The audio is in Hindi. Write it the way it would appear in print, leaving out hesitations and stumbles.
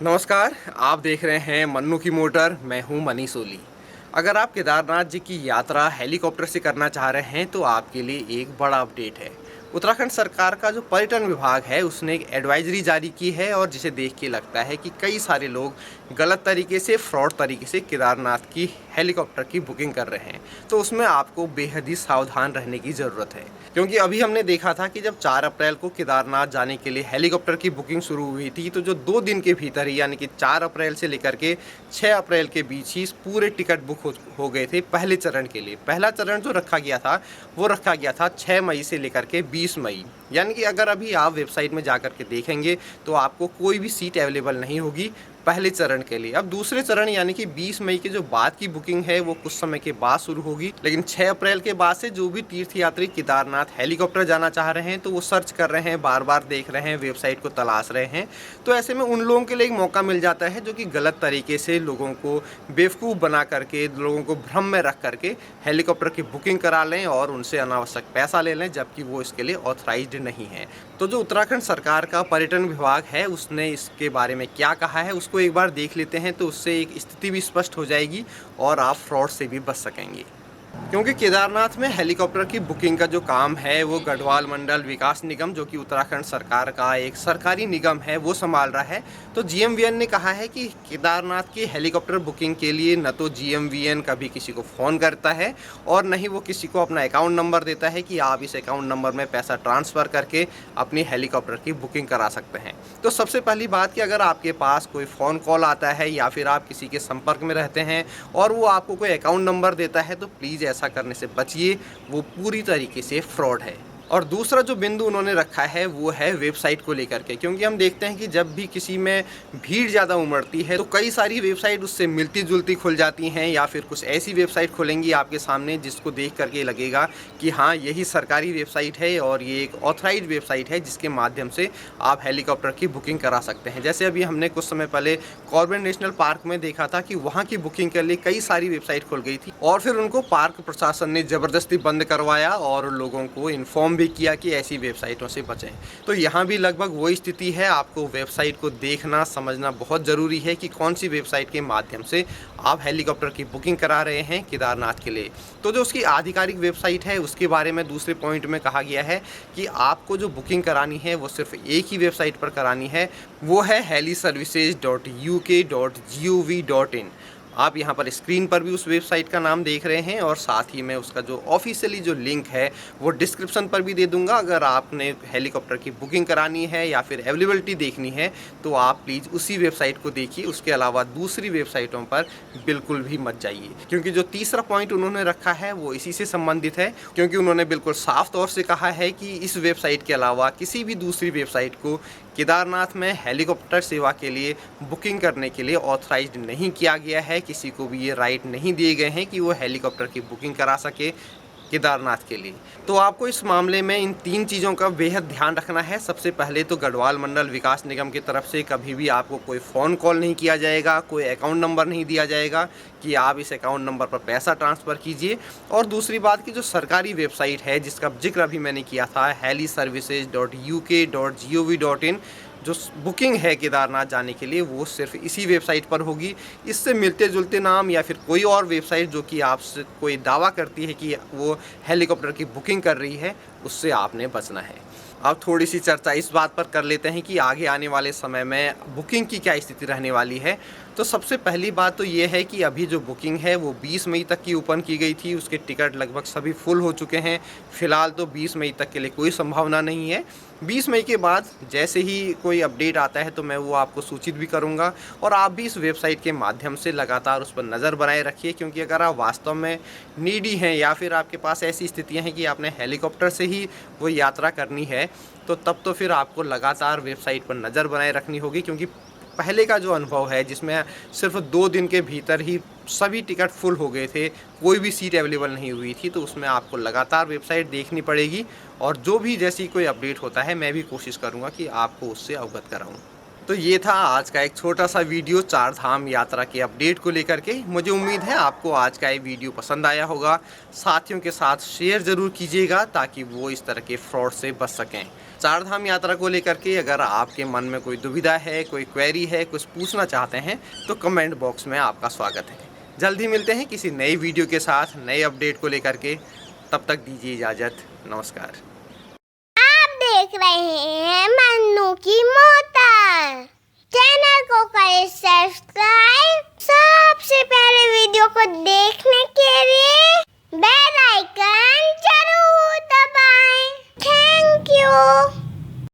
नमस्कार, आप देख रहे हैं मन्नू की मोटर। मैं हूं मनी सोली। अगर आप केदारनाथ जी की यात्रा हेलीकॉप्टर से करना चाह रहे हैं तो आपके लिए एक बड़ा अपडेट है। उत्तराखंड सरकार का जो पर्यटन विभाग है उसने एक एडवाइजरी जारी की है और जिसे देख के लगता है कि कई सारे लोग गलत तरीके से फ्रॉड तरीके से केदारनाथ की हेलीकॉप्टर की बुकिंग कर रहे हैं। तो उसमें आपको बेहद ही सावधान रहने की ज़रूरत है, क्योंकि अभी हमने देखा था कि जब 4 अप्रैल को केदारनाथ जाने के लिए हेलीकॉप्टर की बुकिंग शुरू हुई थी तो जो 2 दिन के भीतर ही यानी कि 4 अप्रैल से लेकर के 6 अप्रैल के बीच ही पूरे टिकट बुक हो गए थे पहले चरण के लिए। पहला चरण जो रखा गया था वो रखा गया था 6 मई से लेकर के 20 मई। यानी कि अगर अभी आप वेबसाइट में जाकर के देखेंगे तो आपको कोई भी सीट अवेलेबल नहीं होगी पहले चरण के लिए। अब दूसरे चरण यानी कि 20 मई के जो बाद की बुकिंग है वो कुछ समय के बाद शुरू होगी, लेकिन 6 अप्रैल के बाद से जो भी तीर्थयात्री केदारनाथ हेलीकॉप्टर जाना चाह रहे हैं तो वो सर्च कर रहे हैं, बार बार देख रहे हैं, वेबसाइट को तलाश रहे हैं। तो ऐसे में उन लोगों के लिए एक मौका मिल जाता है जो कि गलत तरीके से लोगों को बेवकूफ़ बना करके, लोगों को भ्रम में रख करके हेलीकॉप्टर की बुकिंग करा लें और उनसे अनावश्यक पैसा ले लें, जबकि वो इसके लिए ऑथराइज्ड नहीं है। तो जो उत्तराखंड सरकार का पर्यटन विभाग है उसने इसके बारे में क्या कहा है उसको एक बार देख लेते हैं, तो उससे एक स्थिति भी स्पष्ट हो जाएगी और आप फ्रॉड से भी बच सकेंगे। क्योंकि केदारनाथ में हेलीकॉप्टर की बुकिंग का जो काम है वो गढ़वाल मंडल विकास निगम, जो कि उत्तराखंड सरकार का एक सरकारी निगम है, वो संभाल रहा है। तो जीएमवीएन ने कहा है कि केदारनाथ की हेलीकॉप्टर बुकिंग के लिए न तो जीएमवीएन कभी किसी को फ़ोन करता है और न ही वो किसी को अपना अकाउंट नंबर देता है कि आप इस अकाउंट नंबर में पैसा ट्रांसफ़र करके अपनी हेलीकॉप्टर की बुकिंग करा सकते हैं। तो सबसे पहली बात कि अगर आपके पास कोई फ़ोन कॉल आता है या फिर आप किसी के संपर्क में रहते हैं और वो आपको कोई अकाउंट नंबर देता है तो प्लीज़ ऐसा करने से बचिए, वो पूरी तरीके से फ्रॉड है। और दूसरा जो बिंदु उन्होंने रखा है वो है वेबसाइट को लेकर के, क्योंकि हम देखते हैं कि जब भी किसी में भीड़ ज़्यादा उमड़ती है तो कई सारी वेबसाइट उससे मिलती जुलती खुल जाती हैं या फिर कुछ ऐसी वेबसाइट खुलेंगी आपके सामने जिसको देख करके लगेगा कि हाँ यही सरकारी वेबसाइट है और ये एक ऑथराइज्ड वेबसाइट है जिसके माध्यम से आप हेलीकॉप्टर की बुकिंग करा सकते हैं। जैसे अभी हमने कुछ समय पहले कॉर्बेट नेशनल पार्क में देखा था कि वहाँ की बुकिंग के लिए कई सारी वेबसाइट खुल गई थी और फिर उनको पार्क प्रशासन ने ज़बरदस्ती बंद करवाया और लोगों को इन्फॉर्म भी किया कि ऐसी वेबसाइटों से बचें। तो यहाँ भी लगभग वही स्थिति है। आपको वेबसाइट को देखना समझना बहुत ज़रूरी है कि कौन सी वेबसाइट के माध्यम से आप हेलीकॉप्टर की बुकिंग करा रहे हैं केदारनाथ के लिए। तो जो उसकी आधिकारिक वेबसाइट है उसके बारे में दूसरे पॉइंट में कहा गया है कि आपको जो बुकिंग करानी है वो सिर्फ एक ही वेबसाइट पर करानी है, वो है heliservices.uk.gov.in। आप यहाँ पर स्क्रीन पर भी उस वेबसाइट का नाम देख रहे हैं और साथ ही मैं उसका जो ऑफिशियली जो लिंक है वो डिस्क्रिप्शन पर भी दे दूंगा। अगर आपने हेलीकॉप्टर की बुकिंग करानी है या फिर अवेलेबिलिटी देखनी है तो आप प्लीज़ उसी वेबसाइट को देखिए, उसके अलावा दूसरी वेबसाइटों पर बिल्कुल भी मत जाइए। क्योंकि जो तीसरा पॉइंट उन्होंने रखा है वो इसी से संबंधित है, क्योंकि उन्होंने बिल्कुल साफ तौर से कहा है कि इस वेबसाइट के अलावा किसी भी दूसरी वेबसाइट को केदारनाथ में हेलीकॉप्टर सेवा के लिए बुकिंग करने के लिए ऑथराइज्ड नहीं किया गया है। किसी को भी ये राइट नहीं दिए गए हैं कि वो हेलीकॉप्टर की बुकिंग करा सके केदारनाथ के लिए। तो आपको इस मामले में इन 3 चीज़ों का बेहद ध्यान रखना है। सबसे पहले तो गढ़वाल मंडल विकास निगम की तरफ से कभी भी आपको कोई फ़ोन कॉल नहीं किया जाएगा, कोई अकाउंट नंबर नहीं दिया जाएगा कि आप इस अकाउंट नंबर पर पैसा ट्रांसफ़र कीजिए। और दूसरी बात कि जो सरकारी वेबसाइट है जिसका जिक्र अभी मैंने किया था heliservices.uk.gov.in, जो बुकिंग है केदारनाथ जाने के लिए वो सिर्फ इसी वेबसाइट पर होगी। इससे मिलते जुलते नाम या फिर कोई और वेबसाइट जो कि आपसे कोई दावा करती है कि वो हेलीकॉप्टर की बुकिंग कर रही है, उससे आपने बचना है। अब थोड़ी सी चर्चा इस बात पर कर लेते हैं कि आगे आने वाले समय में बुकिंग की क्या स्थिति रहने वाली है। तो सबसे पहली बात तो ये है कि अभी जो बुकिंग है वो 20 मई तक की ओपन की गई थी, उसके टिकट लगभग सभी फुल हो चुके हैं। फ़िलहाल तो 20 मई तक के लिए कोई संभावना नहीं है। 20 मई के बाद जैसे ही कोई अपडेट आता है तो मैं वो आपको सूचित भी करूंगा और आप भी इस वेबसाइट के माध्यम से लगातार उस पर नज़र बनाए रखिए, क्योंकि अगर आप वास्तव में नीडी हैं या फिर आपके पास ऐसी स्थितियां हैं कि आपने हेलीकॉप्टर से ही वो यात्रा करनी है तो तब तो फिर आपको लगातार वेबसाइट पर नज़र बनाए रखनी होगी। क्योंकि पहले का जो अनुभव है जिसमें सिर्फ 2 दिन के भीतर ही सभी टिकट फुल हो गए थे, कोई भी सीट अवेलेबल नहीं हुई थी, तो उसमें आपको लगातार वेबसाइट देखनी पड़ेगी और जो भी जैसी कोई अपडेट होता है मैं भी कोशिश करूँगा कि आपको उससे अवगत कराऊँ। तो ये था आज का एक छोटा सा वीडियो चार धाम यात्रा के अपडेट को लेकर के। मुझे उम्मीद है आपको आज का ये वीडियो पसंद आया होगा। साथियों के साथ शेयर ज़रूर कीजिएगा ताकि वो इस तरह के फ्रॉड से बच सकें। चार धाम यात्रा को लेकर के अगर आपके मन में कोई दुविधा है, कोई क्वेरी है, कुछ पूछना चाहते हैं तो कमेंट बॉक्स में आपका स्वागत है। जल्द ही मिलते हैं किसी नई वीडियो के साथ, नए अपडेट को लेकर के। तब तक दीजिए इजाज़त। नमस्कार। देख रहे हैं मन्नू की मोटर। चैनल को करें सब्सक्राइब सबसे पहले वीडियो को देखने के